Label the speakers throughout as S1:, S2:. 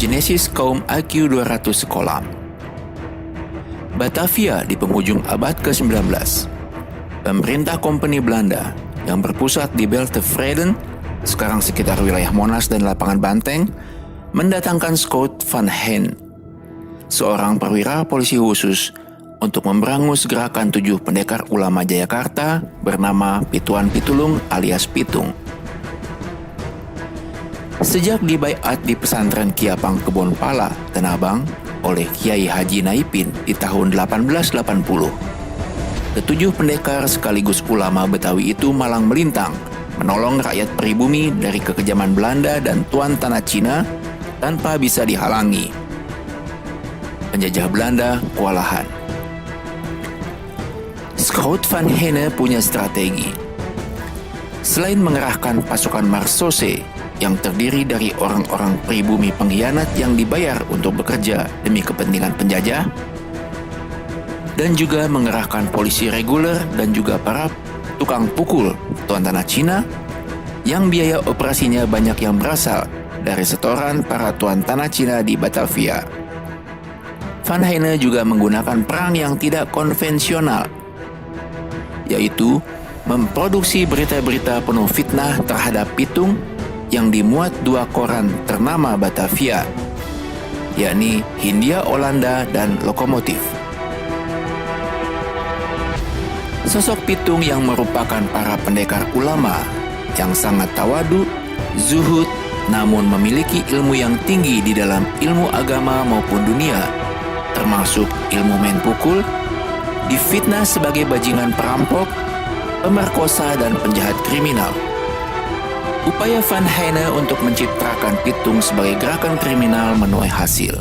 S1: genesis kaum IQ 200 sekolah. Batavia di penghujung abad ke-19. Pemerintah Kompeni Belanda yang berpusat di Beltevreden, sekarang sekitar wilayah Monas dan Lapangan Banteng, mendatangkan Schout van Heyne, seorang perwira polisi khusus untuk memberangus gerakan 7 pendekar ulama Jayakarta bernama Pituan Pitulung alias Pitung. Sejak dibaiat di pesantren Kiapang Kebon Pala, Tanah Abang, oleh Kiai Haji Naipin di tahun 1880, ketujuh pendekar sekaligus ulama Betawi itu malang melintang menolong rakyat pribumi dari kekejaman Belanda dan tuan tanah Cina tanpa bisa dihalangi. Penjajah Belanda kewalahan. Schout van Heyne punya strategi. Selain mengerahkan pasukan Marsose yang terdiri dari orang-orang pribumi pengkhianat yang dibayar untuk bekerja demi kepentingan penjajah, dan juga mengerahkan polisi reguler dan juga para tukang pukul tuan tanah Cina yang biaya operasinya banyak yang berasal dari setoran para tuan tanah Cina di Batavia. Van Heyne juga menggunakan perang yang tidak konvensional, yaitu memproduksi berita-berita penuh fitnah terhadap Pitung yang dimuat 2 koran ternama Batavia, yakni Hindia Olanda dan Lokomotif. Sosok Pitung yang merupakan para pendekar ulama yang sangat tawadu, zuhud, namun memiliki ilmu yang tinggi di dalam ilmu agama maupun dunia, termasuk ilmu main pukul, difitnah sebagai bajingan perampok, pemerkosa dan penjahat kriminal. Upaya Van Heyne untuk mencitrakan Pitung sebagai gerakan kriminal menuai hasil.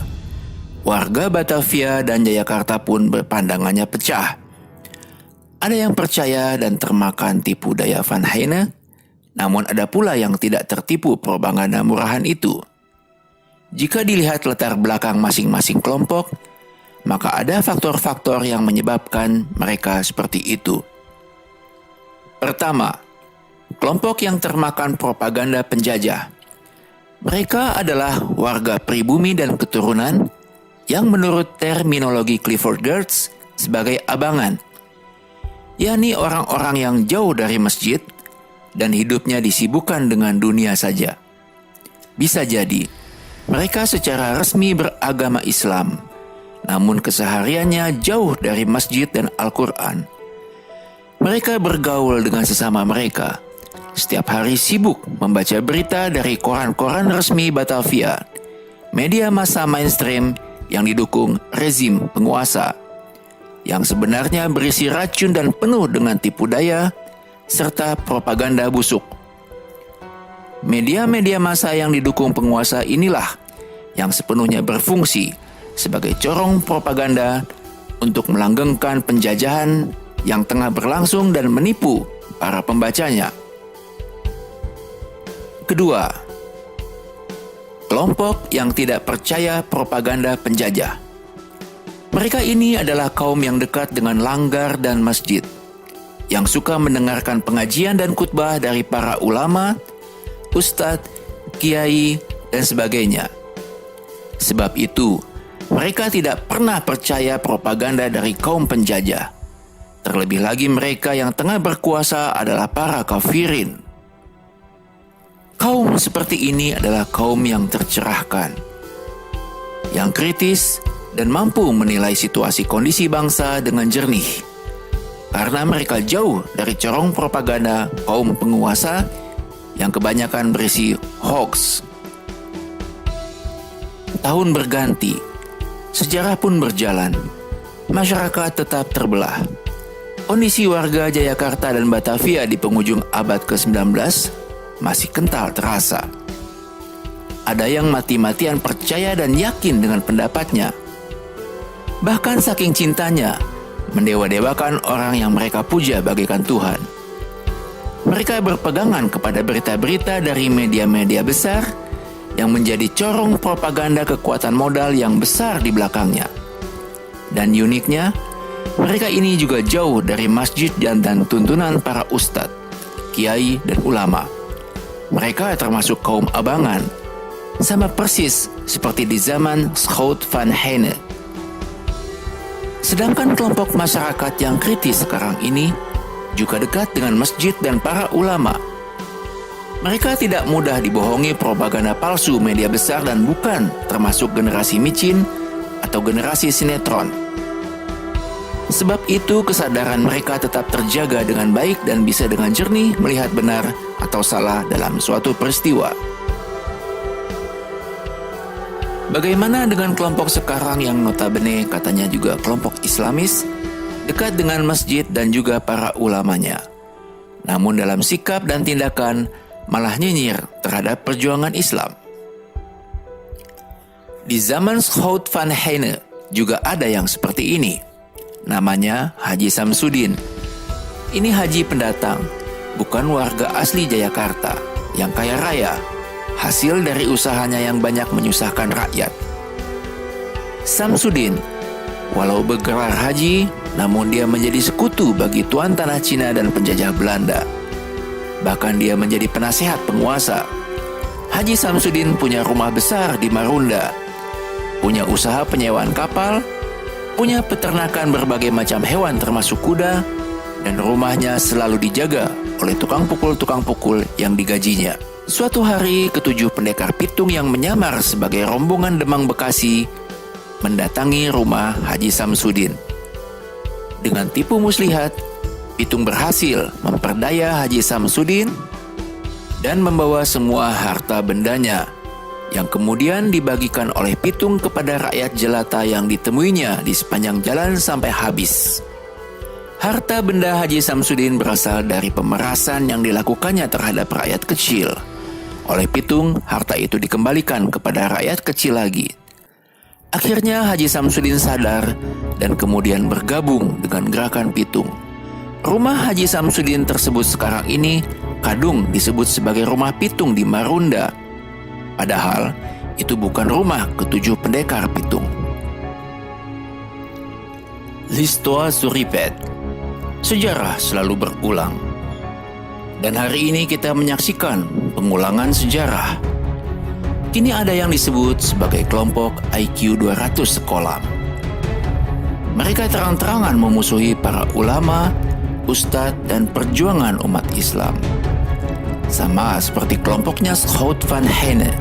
S1: Warga Batavia dan Jayakarta pun berpandangannya pecah. Ada yang percaya dan termakan tipu daya Van Heyne, namun ada pula yang tidak tertipu propaganda murahan itu. Jika dilihat latar belakang masing-masing kelompok, maka ada faktor-faktor yang menyebabkan mereka seperti itu. Pertama, kelompok yang termakan propaganda penjajah. Mereka adalah warga pribumi dan keturunan yang menurut terminologi Clifford Geertz sebagai abangan, yakni orang-orang yang jauh dari masjid dan hidupnya disibukkan dengan dunia saja. Bisa jadi mereka secara resmi beragama Islam, namun kesehariannya jauh dari masjid dan Al-Quran. Mereka bergaul dengan sesama mereka, setiap hari sibuk membaca berita dari koran-koran resmi Batavia, media massa mainstream yang didukung rezim penguasa, yang sebenarnya berisi racun dan penuh dengan tipu daya, serta propaganda busuk. Media-media massa yang didukung penguasa inilah yang sepenuhnya berfungsi sebagai corong propaganda untuk melanggengkan penjajahan yang tengah berlangsung dan menipu para pembacanya. Kedua, kelompok yang tidak percaya propaganda penjajah. Mereka ini adalah kaum yang dekat dengan langgar dan masjid, yang suka mendengarkan pengajian dan khutbah dari para ulama, ustadz, kiai, dan sebagainya. Sebab itu, mereka tidak pernah percaya propaganda dari kaum penjajah. Terlebih lagi mereka yang tengah berkuasa adalah para kafirin. Kaum seperti ini adalah kaum yang tercerahkan, yang kritis dan mampu menilai situasi kondisi bangsa dengan jernih, karena mereka jauh dari corong propaganda kaum penguasa yang kebanyakan berisi hoax. Tahun berganti, sejarah pun berjalan, masyarakat tetap terbelah. Kondisi warga Jayakarta dan Batavia di penghujung abad ke-19 masih kental terasa. Ada yang mati-matian percaya dan yakin dengan pendapatnya. Bahkan saking cintanya, mendewa-dewakan orang yang mereka puja bagaikan Tuhan. Mereka berpegangan kepada berita-berita dari media-media besar yang menjadi corong propaganda kekuatan modal yang besar di belakangnya. Dan uniknya, mereka ini juga jauh dari masjid dan tuntunan para ustadz, kiai, dan ulama. Mereka termasuk kaum abangan, sama persis seperti di zaman Schout van Heine. Sedangkan kelompok masyarakat yang kritis sekarang ini juga dekat dengan masjid dan para ulama. Mereka tidak mudah dibohongi propaganda palsu media besar dan bukan termasuk generasi micin atau generasi sinetron. Sebab itu kesadaran mereka tetap terjaga dengan baik dan bisa dengan jernih melihat benar atau salah dalam suatu peristiwa. Bagaimana dengan kelompok sekarang yang notabene katanya juga kelompok Islamis, dekat dengan masjid dan juga para ulamanya, namun dalam sikap dan tindakan malah nyinyir terhadap perjuangan Islam? Di zaman Schout van Heine juga ada yang seperti ini. Namanya Haji Samsudin. Ini haji pendatang, bukan warga asli Jayakarta yang kaya raya, hasil dari usahanya yang banyak menyusahkan rakyat. Samsudin, walau bergelar haji, namun dia menjadi sekutu bagi tuan tanah Cina dan penjajah Belanda. Bahkan dia menjadi penasehat penguasa. Haji Samsudin punya rumah besar di Marunda, punya usaha penyewaan kapal, punya peternakan berbagai macam hewan termasuk kuda, dan rumahnya selalu dijaga oleh tukang pukul yang digajinya. Suatu hari, ketujuh pendekar pitung yang menyamar sebagai rombongan Demang Bekasi mendatangi rumah Haji Samsudin. Dengan tipu muslihat, pitung berhasil memperdaya Haji Samsudin dan membawa semua harta bendanya, yang kemudian dibagikan oleh pitung kepada rakyat jelata yang ditemuinya di sepanjang jalan sampai habis. Harta benda Haji Samsudin berasal dari pemerasan yang dilakukannya terhadap rakyat kecil. Oleh pitung, harta itu dikembalikan kepada rakyat kecil lagi. Akhirnya Haji Samsudin sadar dan kemudian bergabung dengan gerakan pitung. Rumah Haji Samsudin tersebut sekarang ini kadung disebut sebagai rumah pitung di Marunda. Padahal itu bukan rumah ketujuh pendekar pitung. L'histoire se répète. Sejarah selalu berulang. Dan hari ini kita menyaksikan pengulangan sejarah. Kini ada yang disebut sebagai kelompok IQ 200 sekolah. Mereka terang-terangan memusuhi para ulama, ustadz, dan perjuangan umat Islam. Sama seperti kelompoknya Schout van Heine.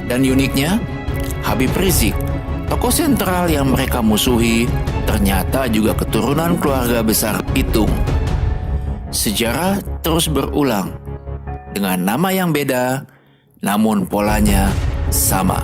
S1: Dan uniknya, Habib Rizik, tokoh sentral yang mereka musuhi, ternyata juga keturunan keluarga besar pitung. Sejarah terus berulang, dengan nama yang beda, namun polanya sama.